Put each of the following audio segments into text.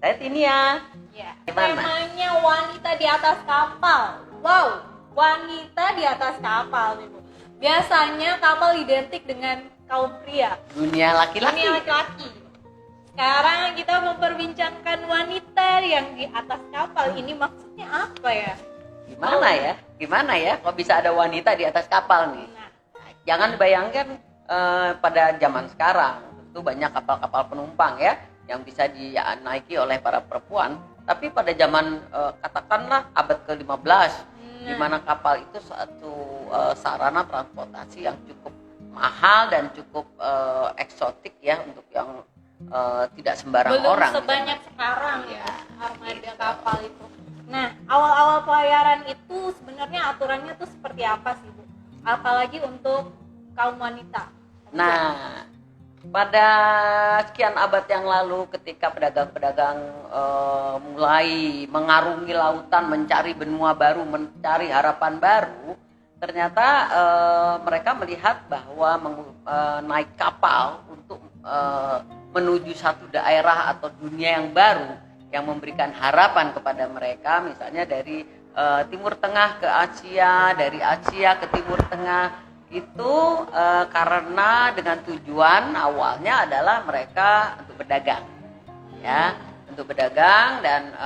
Saya Tinia. Ya. Gimana? Temanya wanita di atas kapal. Wow, wanita di atas kapal, Ibu. Biasanya kapal identik dengan kaum pria, Dunia laki-laki. dunia laki-laki. Sekarang kita memperbincangkan wanita yang di atas kapal. Ini maksudnya apa ya? Gimana ya? Kok bisa ada wanita di atas kapal nih? Nah, Jangan bayangkan pada zaman sekarang itu banyak kapal-kapal penumpang ya yang bisa dinaiki oleh para perempuan. Tapi pada zaman katakanlah abad ke-15, di mana kapal itu satu sarana transportasi yang cukup mahal dan cukup eksotik ya untuk yang tidak sembarang belum orang. sebanyak sekarang ya armada Gitu. kapal itu. Nah, awal-awal pelayaran itu sebenarnya aturannya tuh seperti apa sih, Bu? Apalagi untuk kaum wanita. Nah, pada sekian abad yang lalu ketika pedagang-pedagang mulai mengarungi lautan, mencari benua baru, mencari harapan baru, ternyata mereka melihat bahwa naik kapal untuk menuju satu daerah atau dunia yang baru yang memberikan harapan kepada mereka, misalnya dari Timur Tengah ke Asia, dari Asia ke Timur Tengah, itu karena dengan tujuan awalnya adalah mereka untuk berdagang, ya, untuk berdagang, dan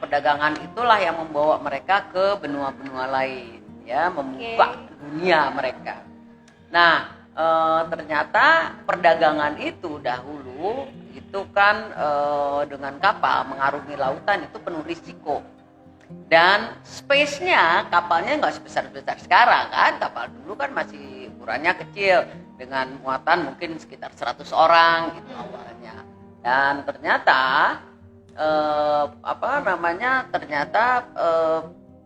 perdagangan itulah yang membawa mereka ke benua-benua lain, ya, membuka dunia mereka. Nah, ternyata perdagangan itu dahulu itu kan dengan kapal mengarungi lautan itu penuh risiko. Dan space-nya kapalnya nggak sebesar-besar sekarang kan. Kapal dulu kan masih ukurannya kecil dengan muatan mungkin sekitar 100 orang gitu awalnya. Dan ternyata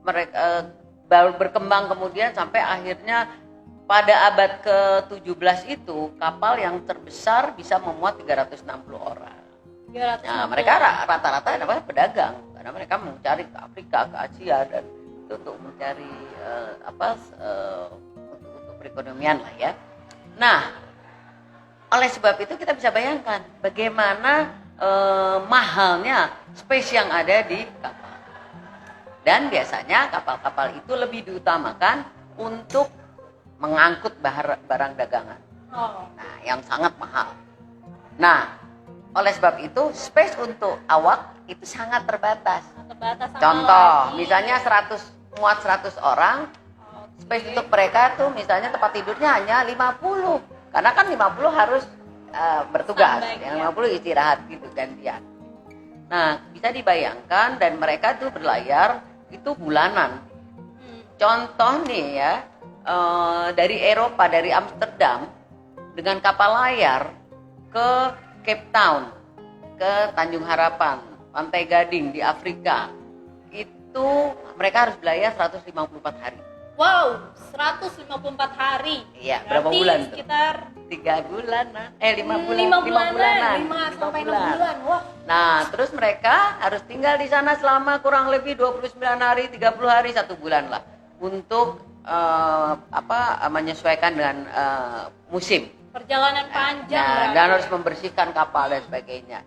mereka baru berkembang kemudian sampai akhirnya pada abad ke-17 itu kapal yang terbesar bisa memuat 360 orang. Nah, mereka rata-rata adalah pedagang karena mereka mencari ke Afrika, ke Asia, dan itu untuk mencari untuk perekonomian lah ya. Nah, oleh sebab itu kita bisa bayangkan bagaimana mahalnya space yang ada di kapal. Dan biasanya kapal-kapal itu lebih diutamakan untuk mengangkut barang dagangan. Nah, yang sangat mahal. Nah, oleh sebab itu space untuk awak itu sangat terbatas. Contoh, misalnya muat 100 orang, space untuk mereka tuh misalnya tempat tidurnya hanya 50. Karena kan 50 harus bertugas, yang 50 istirahat gitu gantian. Nah, bisa dibayangkan, dan mereka tuh berlayar itu bulanan. Contoh nih ya, dari Eropa, dari Amsterdam dengan kapal layar ke Cape Town, ke Tanjung Harapan, Pantai Gading di Afrika, itu mereka harus berlayar 154 hari. Wow, 154 hari. Iya, berapa bulan tuh? Sekitar 3 bulan, 5 bulanan. 5 sampai 6 bulan. Wah. Nah, terus mereka harus tinggal di sana selama kurang lebih 29 hari, 30 hari, 1 bulan lah untuk menyesuaikan dengan musim. Perjalanan panjang. Dan harus membersihkan kapal dan sebagainya.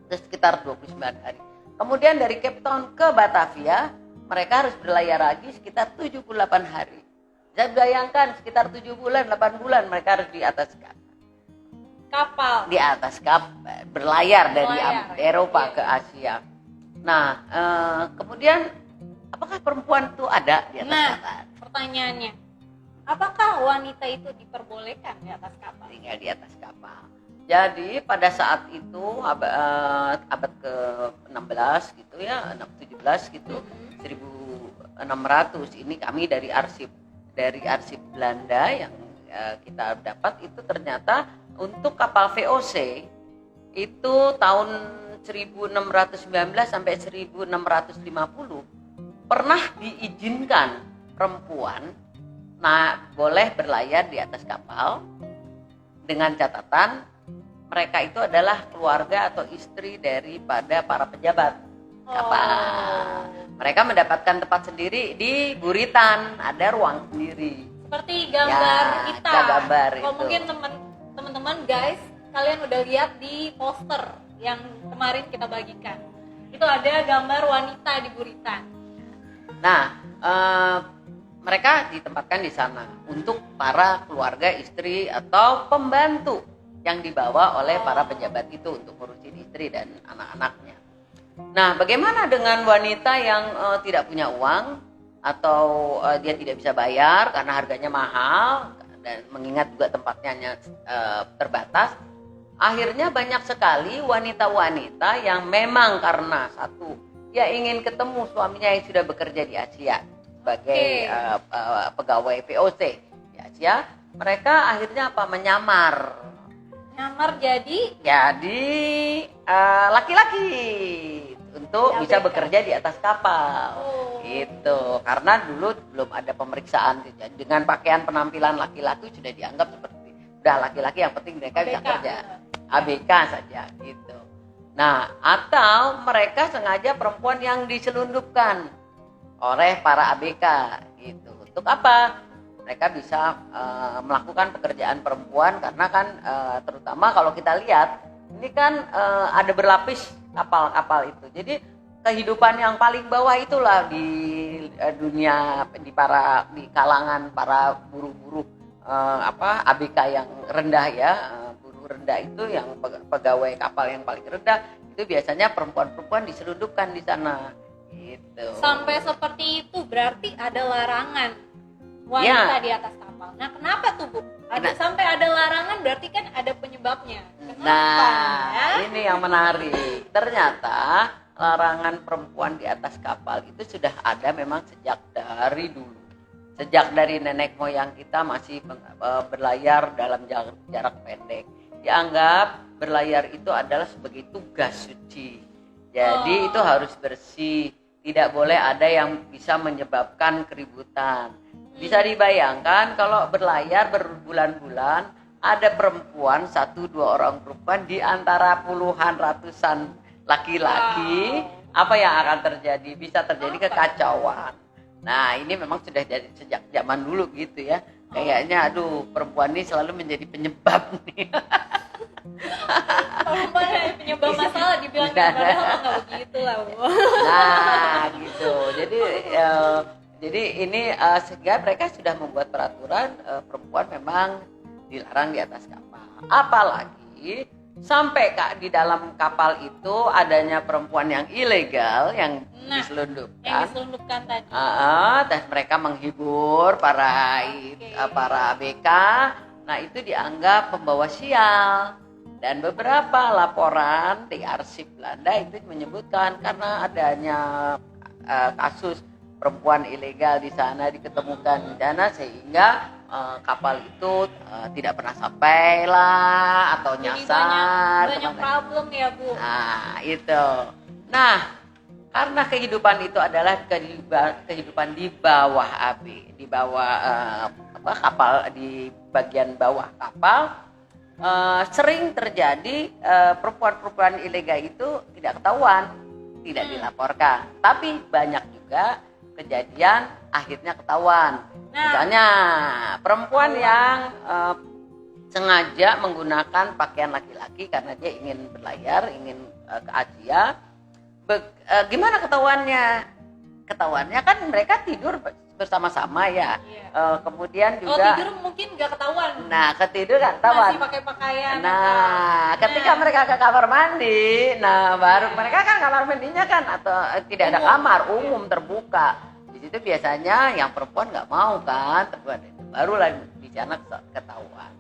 Itu sekitar 29 hari. Kemudian dari Cape Town ke Batavia, mereka harus berlayar lagi sekitar 78 hari. Saya bayangkan sekitar 7 bulan, 8 bulan mereka harus di atas kapal. Di atas kapal, berlayar dari Eropa ke Asia. Nah, kemudian apakah perempuan itu ada di atas kapal? Pertanyaannya, apakah wanita itu diperbolehkan di atas kapal? Tinggal di atas kapal. Jadi pada saat itu abad ke-16 gitu ya, 17 gitu, 1600 ini kami dari arsip Belanda yang kita dapat itu ternyata untuk kapal VOC itu tahun 1619 sampai 1650 pernah diizinkan perempuan boleh berlayar di atas kapal dengan catatan mereka itu adalah keluarga atau istri daripada para pejabat kapal. Mereka mendapatkan tempat sendiri di buritan, ada ruang sendiri. Seperti gambar kita. Gambar itu. Mungkin teman-teman guys, kalian udah lihat di poster yang kemarin kita bagikan. Itu ada gambar wanita di gurita. Nah, mereka ditempatkan di sana untuk para keluarga, istri atau pembantu yang dibawa oleh para pejabat itu untuk ngurusin istri dan anak-anaknya. Nah, bagaimana dengan wanita yang tidak punya uang atau dia tidak bisa bayar karena harganya mahal dan mengingat juga tempatnya terbatas? Akhirnya banyak sekali wanita-wanita yang memang karena satu, dia ingin ketemu suaminya yang sudah bekerja di Asia sebagai pegawai VOC di Asia. Mereka akhirnya Nyamar jadi laki-laki untuk Ya, bisa ABK. bekerja di atas kapal. Gitu. Karena dulu belum ada pemeriksaan dengan pakaian penampilan laki-laki sudah dianggap seperti udah laki-laki yang penting mereka bisa ABK. kerja. ABK saja gitu. Nah, atau mereka sengaja perempuan yang diselundupkan oleh para ABK gitu. Untuk apa? Mereka bisa melakukan pekerjaan perempuan karena kan terutama kalau kita lihat ini kan ada berlapis kapal-kapal itu. Jadi kehidupan yang paling bawah itulah di dunia di kalangan para buruh-buruh ABK yang rendah ya, buruh rendah itu yang pegawai kapal yang paling rendah itu biasanya perempuan-perempuan diselundupkan di sana gitu. Sampai seperti itu berarti ada larangan wanita di atas kapal. Nah, kenapa tuh, Bu? Sampai ada larangan berarti kan ada penyebabnya. Kenapa? Nah, ini yang menarik. Ternyata larangan perempuan di atas kapal itu sudah ada memang sejak dari dulu. Sejak dari nenek moyang kita masih berlayar dalam jarak pendek. Dianggap berlayar itu adalah sebagai tugas suci. Jadi itu harus bersih. Tidak boleh ada yang bisa menyebabkan keributan. Bisa dibayangkan kalau berlayar berbulan-bulan ada perempuan 1-2 orang perempuan di antara puluhan ratusan laki-laki, apa yang akan terjadi? Bisa terjadi kekacauan. Nah, ini memang sudah jadi sejak zaman dulu gitu ya. Kayaknya aduh, perempuan ini selalu menjadi penyebab nih. Perempuan yang penyebab masalah dibilang padahal nggak begitu lah, Bu. Nah, gitu. Jadi ini sehingga mereka sudah membuat peraturan perempuan memang dilarang di atas kapal. Apalagi sampai di dalam kapal itu adanya perempuan yang ilegal yang diselundupkan. Yang diselundupkan tadi. Dan mereka menghibur para ABK. Nah, itu dianggap pembawa sial. Dan beberapa laporan di arsip Belanda itu menyebutkan karena adanya kasus perempuan ilegal di sana diketemukan di sana sehingga kapal itu tidak pernah sampai lah atau nyasar. Banyak problem ya, Bu. Nah, itu. Nah, karena kehidupan itu adalah kehidupan di bawah di bawah kapal, di bagian bawah kapal, sering terjadi perempuan-perempuan ilegal itu tidak ketahuan, tidak dilaporkan. Tapi banyak juga kejadian akhirnya ketahuan. Misalnya perempuan yang sengaja menggunakan pakaian laki-laki karena dia ingin berlayar, ingin ke Asia. Gimana ketahuannya? Ketahuannya kan mereka tidur bersama-sama ya. Kemudian juga tidur mungkin nggak ketahuan. Nah, ketidur nggak ketahuan. Masih pakai pakaian. Ketika mereka ke kamar mandi, baru mereka kan kamar mandinya kan atau tidak ada kamar umum terbuka. Di situ biasanya yang perempuan nggak mau kan, barulah di sana ketahuan.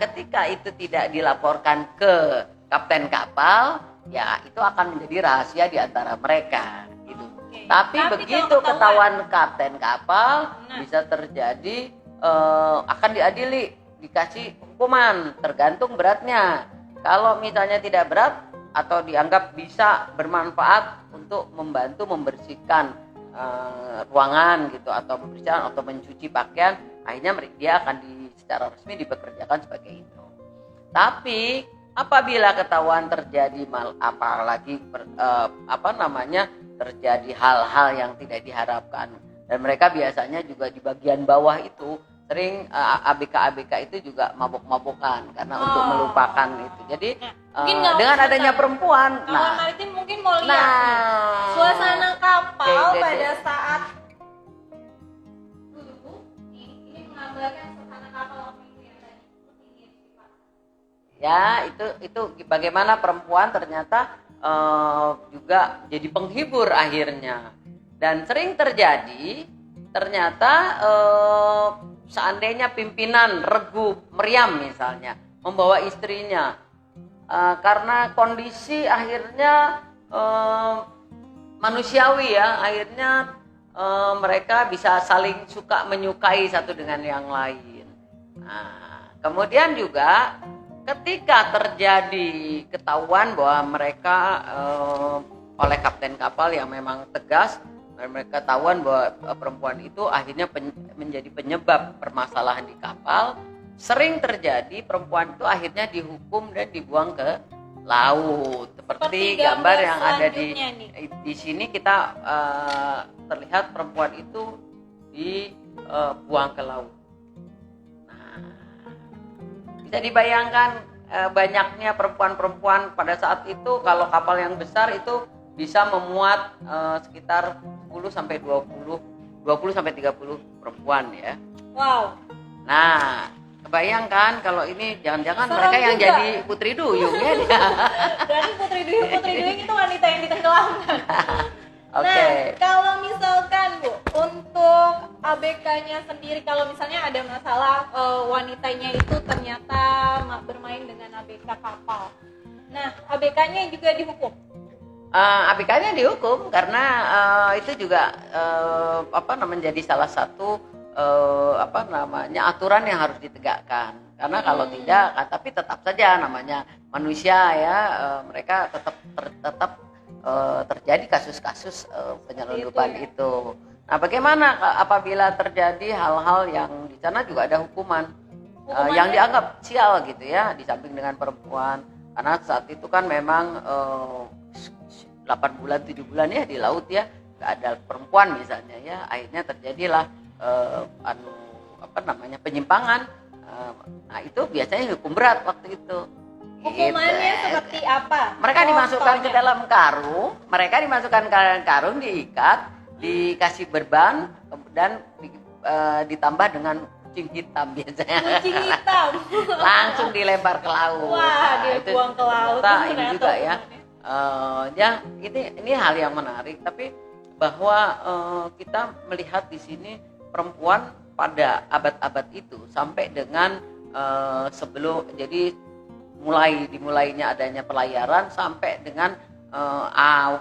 Ketika itu tidak dilaporkan ke kapten kapal, ya itu akan menjadi rahasia di antara mereka. Tapi begitu ketahuan kapten kapal, bisa terjadi akan diadili, dikasih hukuman tergantung beratnya. Kalau misalnya tidak berat atau dianggap bisa bermanfaat untuk membantu membersihkan ruangan gitu atau membersihkan atau mencuci pakaian, akhirnya dia akan secara resmi dipekerjakan sebagai itu. Tapi apabila ketahuan terjadi apalagi terjadi hal-hal yang tidak diharapkan dan mereka biasanya juga di bagian bawah itu sering ABK-ABK itu juga mabok-mabokan karena untuk melupakan itu. Jadi dengan adanya perempuan, kawan maritim mungkin mau lihat nih, suasana kapal pada saat dulu ini menggambarkan suasana kapal waktu itu yang tadi seperti ini Pak. Ya, itu bagaimana perempuan ternyata juga jadi penghibur akhirnya. Dan sering terjadi ternyata seandainya pimpinan regu meriam misalnya membawa istrinya karena kondisi akhirnya manusiawi ya, akhirnya mereka bisa saling suka menyukai satu dengan yang lain. Nah, kemudian juga ketika terjadi ketahuan bahwa mereka oleh kapten kapal yang memang tegas, mereka ketahuan bahwa perempuan itu akhirnya menjadi penyebab permasalahan di kapal, sering terjadi perempuan itu akhirnya dihukum dan dibuang ke laut. Seperti gambar yang ada di sini kita terlihat perempuan itu dibuang ke laut. Nah, bisa dibayangkan banyaknya perempuan-perempuan pada saat itu. Kalau kapal yang besar itu bisa memuat sekitar 10 sampai 20 sampai 30 perempuan ya. Wow. Nah, kebayangkan kalau ini jangan-jangan mereka yang juga jadi putri duyung ya. Berarti putri duyung itu wanita yang ditenggelamkan. Oke. Nah, kalau misalkan Bu, untuk ABK-nya sendiri, kalau misalnya ada masalah wanitanya itu ternyata bermain dengan ABK kapal. Nah, ABK-nya juga dihukum. ABK-nya dihukum karena itu juga menjadi salah satu aturan yang harus ditegakkan. Karena kalau tidak, tapi tetap saja namanya manusia ya, mereka tetap terjadi kasus-kasus penyelundupan itu. Nah, bagaimana apabila terjadi hal-hal yang di sana juga ada hukuman yang dianggap sial gitu ya, di samping dengan perempuan. Karena saat itu kan memang 8 bulan 7 bulan ya di laut ya, nggak ada perempuan misalnya ya, akhirnya terjadilah penyimpangan. Nah, itu biasanya hukum berat waktu itu. Hukumannya seperti apa? Mereka dimasukkan ke dalam karung, diikat, dikasih berban, kemudian ditambah dengan kucing hitam biasanya. Kucing hitam. Langsung dilempar ke laut. Wah, dia buang ke laut. Ini juga ya. Ini hal yang menarik, tapi bahwa kita melihat di sini perempuan pada abad-abad itu sampai dengan sebelum jadi dimulainya adanya pelayaran sampai dengan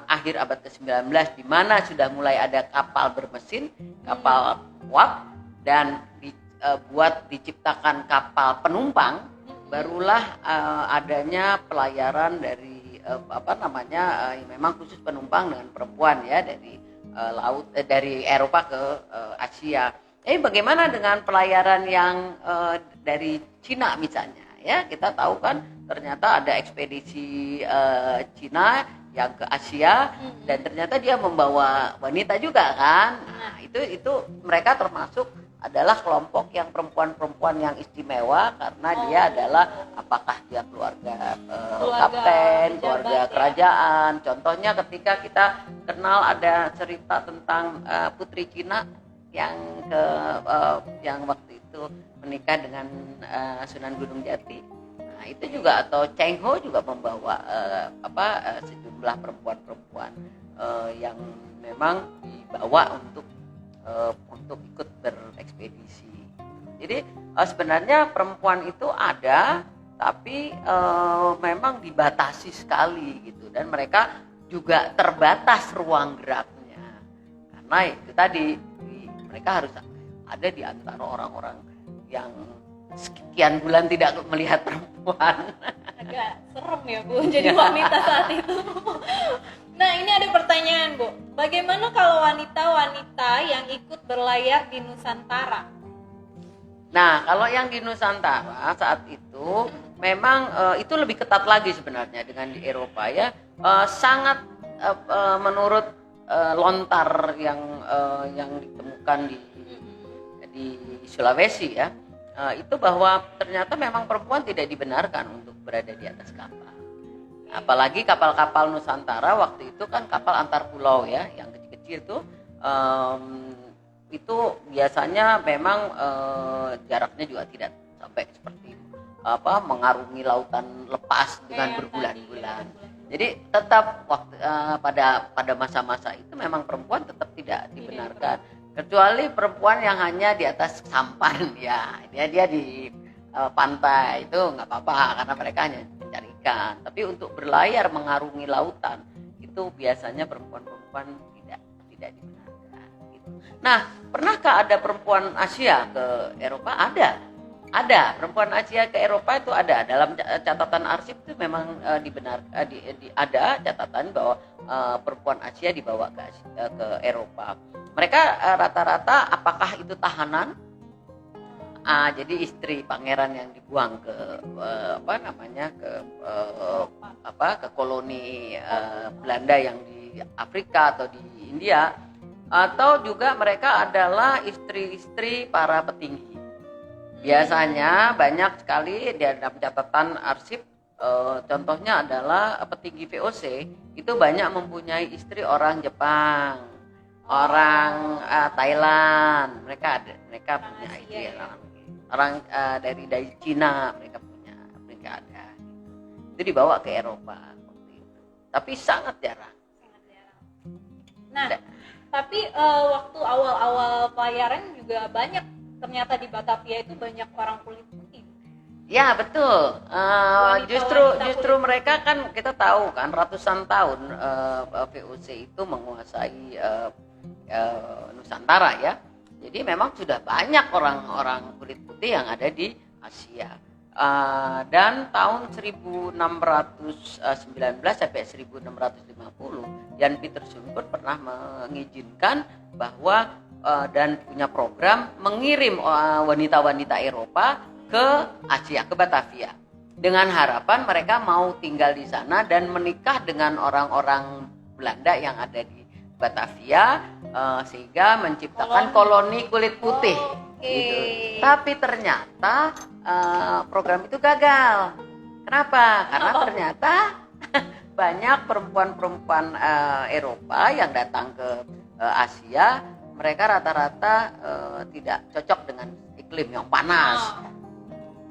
akhir abad ke-19 di mana sudah mulai ada kapal bermesin, kapal uap, dan diciptakan kapal penumpang, barulah adanya pelayaran dari memang khusus penumpang dengan perempuan ya, dari dari Eropa ke Asia. Bagaimana dengan pelayaran yang dari Cina misalnya ya, kita tahu kan ternyata ada ekspedisi Cina yang ke Asia dan ternyata dia membawa wanita juga kan. Nah, itu mereka termasuk adalah kelompok yang perempuan-perempuan yang istimewa karena dia adalah apakah dia keluarga kapten, keluarga kerajaan. Contohnya ketika kita kenal ada cerita tentang Putri Cina yang yang waktu itu menikah dengan Sunan Gunung Jati. Nah, itu juga, atau Cheng Ho juga membawa sejumlah perempuan-perempuan yang memang dibawa untuk ikut berekspedisi. Jadi sebenarnya perempuan itu ada, tapi memang dibatasi sekali gitu, dan mereka juga terbatas ruang geraknya karena itu tadi mereka harus ada di antara orang-orang yang sekian bulan tidak melihat perempuan. Agak serem ya Bu, jadi wanita saat itu. Nah, ini ada pertanyaan Bu, bagaimana kalau wanita-wanita yang ikut berlayar di Nusantara? Nah, kalau yang di Nusantara saat itu memang itu lebih ketat lagi sebenarnya dengan di Eropa ya, sangat menurut lontar yang ditemukan di di Sulawesi ya, itu bahwa ternyata memang perempuan tidak dibenarkan untuk berada di atas kapal. Apalagi kapal-kapal Nusantara waktu itu kan kapal antar pulau ya, yang kecil-kecil tuh itu biasanya memang jaraknya juga tidak sampai seperti mengarungi lautan lepas dengan berbulan-bulan. Jadi tetap waktu pada masa-masa itu memang perempuan tetap tidak dibenarkan, kecuali perempuan yang hanya di atas sampan ya, dia di pantai itu nggak apa-apa karena mereka hanya mencari ikan. Tapi untuk berlayar mengarungi lautan itu biasanya perempuan-perempuan tidak dibenarkan. Gitu. Nah, pernahkah ada perempuan Asia ke Eropa? Ada perempuan Asia ke Eropa itu ada dalam catatan arsip itu memang ada catatan bahwa perempuan Asia dibawa ke Eropa. Mereka rata-rata apakah itu tahanan? Jadi istri pangeran yang dibuang ke ke koloni Belanda yang di Afrika atau di India, atau juga mereka adalah istri-istri para petinggi. Biasanya banyak sekali di dalam catatan arsip, contohnya adalah petinggi VOC itu banyak mempunyai istri orang Jepang, orang Thailand, mereka punya istri orang dari Cina, mereka ada. Itu dibawa ke Eropa waktu itu, tapi sangat jarang. Nah, tapi waktu awal-awal pelayaran juga banyak. Ternyata di Batavia itu banyak orang kulit putih. Ya betul. Justru mereka kan kita tahu kan ratusan tahun VOC itu menguasai Nusantara ya. Jadi memang sudah banyak orang-orang kulit putih yang ada di Asia. Dan tahun 1619 sampai 1650 Jan Pieterszoon pun pernah mengizinkan bahwa dan punya program mengirim wanita-wanita Eropa ke Asia, ke Batavia, dengan harapan mereka mau tinggal di sana dan menikah dengan orang-orang Belanda yang ada di Batavia, sehingga menciptakan koloni kulit putih. Gitu. Tapi ternyata program itu gagal. Kenapa? Karena ternyata banyak perempuan-perempuan Eropa yang datang ke Asia, mereka rata-rata tidak cocok dengan iklim yang panas.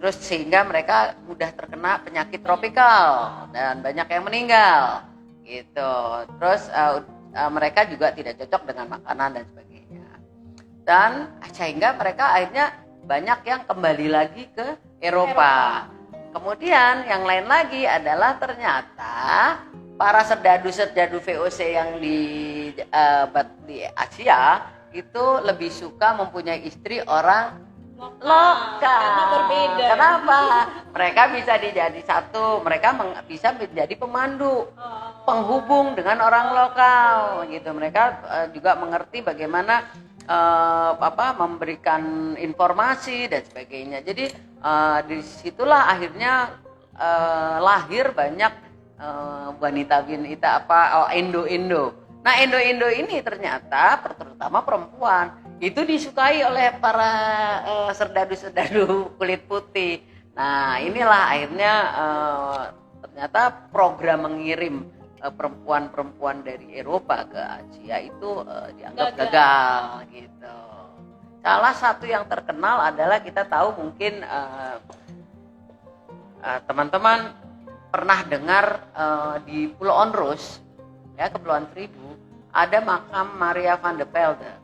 Terus sehingga mereka mudah terkena penyakit tropikal dan banyak yang meninggal. Gitu. Terus mereka juga tidak cocok dengan makanan dan sebagainya. Dan sehingga mereka akhirnya banyak yang kembali lagi ke Eropa. Kemudian yang lain lagi adalah ternyata para serdadu-serdadu VOC yang di Asia itu lebih suka mempunyai istri orang lokal. Karena berbeda. Kenapa? Mereka bisa dijadi satu, mereka bisa menjadi pemandu, penghubung dengan orang lokal gitu. Mereka juga mengerti bagaimana memberikan informasi dan sebagainya. Jadi disitulah akhirnya lahir banyak wanita Indo-Indo. Nah, Indo-Indo ini ternyata terutama perempuan itu disukai oleh para serdadu-serdadu kulit putih. Nah, inilah akhirnya ternyata program mengirim perempuan-perempuan dari Eropa ke Asia itu dianggap gagal gitu. Salah satu yang terkenal adalah kita tahu mungkin teman-teman pernah dengar di Pulau Onrus ya, Kepulauan Seribu, ada makam Maria van de Velde.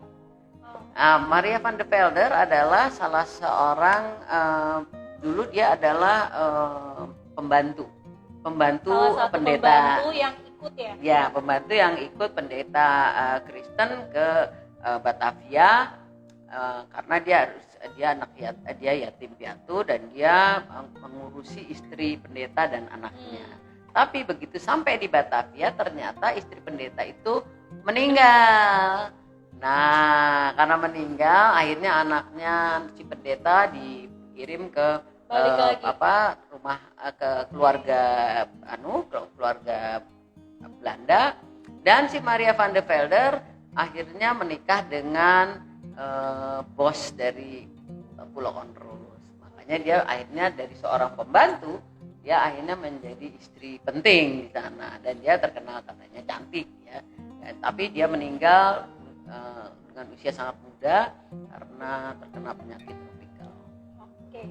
Maria van de Velde adalah salah seorang dulu dia adalah pembantu pendeta. Pembantu yang ikut ya? Ya, pembantu yang ikut pendeta Kristen ke Batavia karena dia yatim piatu dan dia mengurusi istri pendeta dan anaknya. Tapi begitu sampai di Batavia ternyata istri pendeta itu meninggal. Nah, karena meninggal akhirnya anaknya si pendeta dikirim ke rumah ke keluarga Belanda, dan si Maria van de Velde akhirnya menikah dengan bos dari Pulau Onrus. Makanya dia akhirnya dari seorang pembantu, dia akhirnya menjadi istri penting di sana, dan dia terkenal katanya cantik ya. Tapi dia meninggal dengan usia sangat muda karena terkena penyakit tropikal. Oke.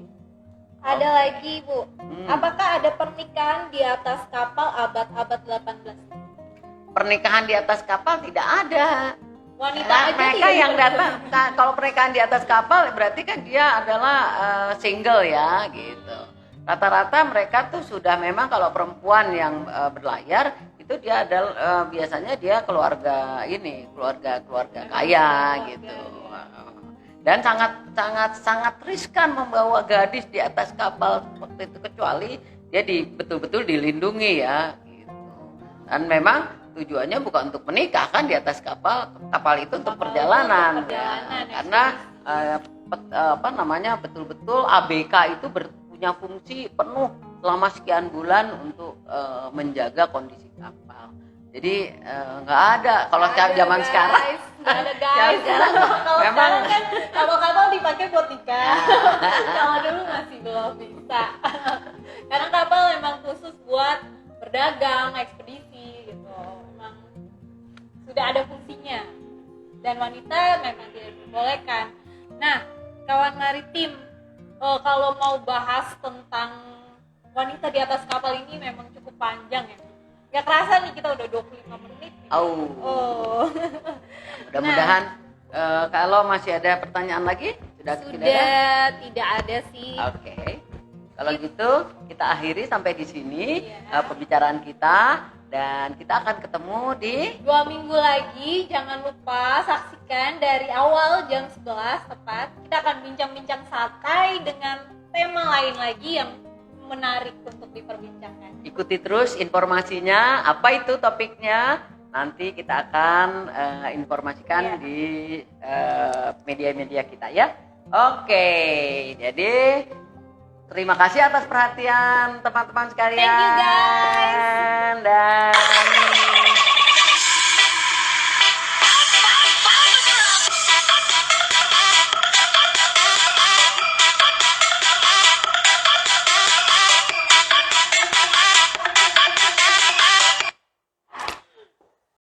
Ada lagi, Bu. Apakah ada pernikahan di atas kapal abad-abad 18? Pernikahan di atas kapal tidak ada. Wanita Nah, aja mereka tidak yang bisa. datang, kalau pernikahan di atas kapal berarti kan dia adalah single ya gitu. Rata-rata mereka tuh sudah, memang kalau perempuan yang berlayar itu dia adalah biasanya dia keluarga kaya gitu. Dan sangat riskan membawa gadis di atas kapal seperti itu, kecuali dia betul-betul dilindungi ya gitu. Dan memang tujuannya bukan untuk menikah kan di atas kapal itu untuk perjalanan. Karena betul-betul ABK itu punya fungsi penuh selama sekian bulan untuk menjaga kondisi kapal. Jadi nggak ada kalau zaman sekarang. Nggak ada guys. Kalau Memang sekarang kan kapal dipakai buat nikah. Kalau dulu masih belum bisa. Karena kapal memang khusus buat berdagang, ekspedisi gitu. Memang sudah ada fungsinya. Dan wanita memang tidak diperbolehkan. Nah, kawan maritim, kalau mau bahas tentang wanita di atas kapal ini memang cukup panjang ya. Gak kerasa nih kita udah 25 menit. Oh. Mudah-mudahan kalau masih ada pertanyaan lagi, tidak tidak ada sih. Oke. Kalau gitu kita akhiri sampai di sini pembicaraan kita, dan kita akan ketemu di 2 minggu lagi. Jangan lupa saksikan dari awal jam 11 tepat. Kita akan bincang-bincang santai dengan tema lain lagi yang menarik untuk diperbincangkan. Ikuti terus informasinya, apa itu topiknya, nanti kita akan informasikan di media-media kita ya. Oke, jadi terima kasih atas perhatian teman-teman sekalian. Thank you guys. Dan